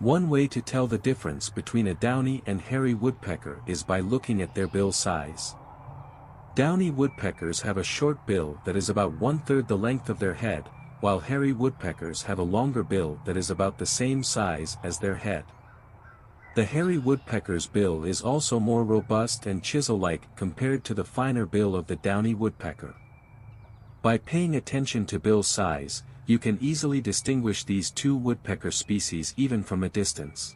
One way to tell the difference between a downy and hairy woodpecker is by looking at their bill size. Downy woodpeckers have a short bill that is about 1/3 the length of their head, while hairy woodpeckers have a longer bill that is about the same size as their head. The hairy woodpecker's bill is also more robust and chisel-like compared to the finer bill of the downy woodpecker. By paying attention to bill size, you can easily distinguish these two woodpecker species even from a distance.